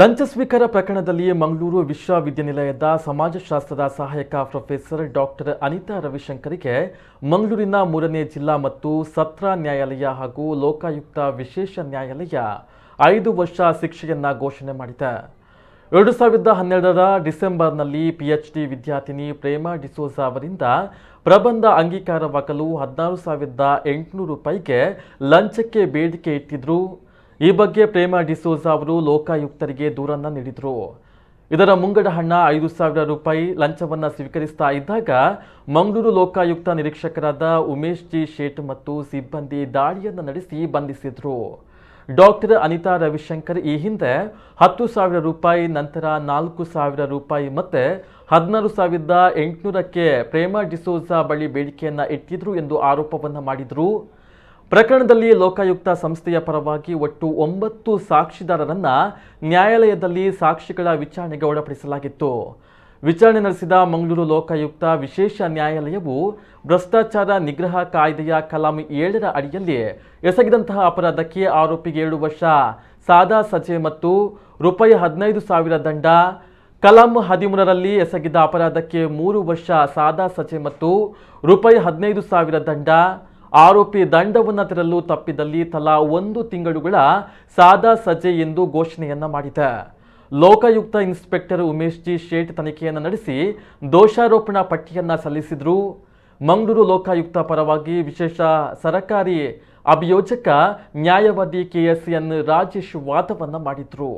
ಲಂಚ ಸ್ವೀಕಾರ ಪ್ರಕರಣದಲ್ಲಿ ಮಂಗಳೂರು ವಿಶ್ವವಿದ್ಯಾನಿಲಯದ ಸಮಾಜಶಾಸ್ತ್ರದ ಸಹಾಯಕ ಪ್ರೊಫೆಸರ್ ಡಾಕ್ಟರ್ ಅನಿತಾ ರವಿಶಂಕರ್‌ಗೆ ಮಂಗಳೂರಿನ 3ನೇ ಜಿಲ್ಲಾ ಮತ್ತು ಸತ್ರ ನ್ಯಾಯಾಲಯ ಹಾಗೂ ಲೋಕಾಯುಕ್ತ ವಿಶೇಷ ನ್ಯಾಯಾಲಯ 5 ವರ್ಷ ಶಿಕ್ಷೆಯನ್ನು ಘೋಷಣೆ ಮಾಡಿದೆ. 2012ರ ಡಿಸೆಂಬರ್ನಲ್ಲಿ ಪಿಎಚ್ಡಿ ವಿದ್ಯಾರ್ಥಿನಿ ಪ್ರೇಮಾ ಡಿಸೋಜಾ ಅವರಿಂದ ಪ್ರಬಂಧ ಅಂಗೀಕಾರವಾಗಲು 16,800 ರೂಪಾಯಿಗೆ ಲಂಚಕ್ಕೆ ಬೇಡಿಕೆ ಇಟ್ಟಿದ್ರು. ಈ ಬಗ್ಗೆ ಪ್ರೇಮಾ ಡಿಸೋಜಾ ಅವರು ಲೋಕಾಯುಕ್ತರಿಗೆ ದೂರನ್ನು ನೀಡಿದರು. ಇದರ ಮುಂಗಡ ಹಣ 5,000 ರೂಪಾಯಿ ಲಂಚವನ್ನು ಸ್ವೀಕರಿಸ್ತಾ ಇದ್ದಾಗ ಮಂಗಳೂರು ಲೋಕಾಯುಕ್ತ ನಿರೀಕ್ಷಕರಾದ ಉಮೇಶ್ ಜಿ ಶೇಟ್ ಮತ್ತು ಸಿಬ್ಬಂದಿ ದಾಳಿಯನ್ನು ನಡೆಸಿ ಬಂಧಿಸಿದರು. ಡಾಕ್ಟರ್ ಅನಿತಾ ರವಿಶಂಕರ್ ಈ ಹಿಂದೆ 10,000 ರೂಪಾಯಿ, ನಂತರ 4,000 ರೂಪಾಯಿ ಮತ್ತೆ 16,800ಕ್ಕೆ ಪ್ರೇಮಾ ಡಿಸೋಜಾ ಬಳಿ ಬೇಡಿಕೆಯನ್ನು ಇಟ್ಟಿದ್ರು ಎಂದು ಆರೋಪವನ್ನು ಮಾಡಿದರು. ಪ್ರಕರಣದಲ್ಲಿ ಲೋಕಾಯುಕ್ತ ಸಂಸ್ಥೆಯ ಪರವಾಗಿ ಒಟ್ಟು 9 ಸಾಕ್ಷಿದಾರರನ್ನ ನ್ಯಾಯಾಲಯದಲ್ಲಿ ಸಾಕ್ಷಿಗಳ ವಿಚಾರಣೆಗೆ ಒಳಪಡಿಸಲಾಗಿತ್ತು. ವಿಚಾರಣೆ ನಡೆಸಿದ ಮಂಗಳೂರು ಲೋಕಾಯುಕ್ತ ವಿಶೇಷ ನ್ಯಾಯಾಲಯವು ಭ್ರಷ್ಟಾಚಾರ ನಿಗ್ರಹ ಕಾಯ್ದೆಯ ಕಲಂ 7ರ ಅಡಿಯಲ್ಲಿ ಎಸಗಿದಂತಹ ಅಪರಾಧಕ್ಕೆ ಆರೋಪಿಗೆ 7 ವರ್ಷ ಸಾದಾ ಸಜೆ ಮತ್ತು ರೂಪಾಯಿ 15,000 ದಂಡ, ಕಲಂ 13ರಲ್ಲಿ ಎಸಗಿದ ಅಪರಾಧಕ್ಕೆ 3 ವರ್ಷ ಸಾದಾ ಸಜೆ ಮತ್ತು ರೂಪಾಯಿ 15,000 ದಂಡ, ಆರೋಪಿ ದಂಡವನ್ನು ತೆರಲು ತಪ್ಪಿದಲ್ಲಿ ತಲಾ 1 ತಿಂಗಳುಗಳ ಸಾದಾ ಸಜೆ ಎಂದು ಘೋಷಣೆಯನ್ನ ಮಾಡಿದೆ. ಲೋಕಾಯುಕ್ತ ಇನ್ಸ್ಪೆಕ್ಟರ್ ಉಮೇಶ್ ಜಿ ಶೇಟ್ ತನಿಖೆಯನ್ನು ನಡೆಸಿ ದೋಷಾರೋಪಣಾ ಪಟ್ಟಿಯನ್ನ ಸಲ್ಲಿಸಿದ್ರು. ಮಂಗಳೂರು ಲೋಕಾಯುಕ್ತ ಪರವಾಗಿ ವಿಶೇಷ ಸರಕಾರಿ ಅಭಿಯೋಜಕ ನ್ಯಾಯವಾದಿ KSN ರಾಜೇಶ್ ವಾದವನ್ನ ಮಾಡಿದ್ರು.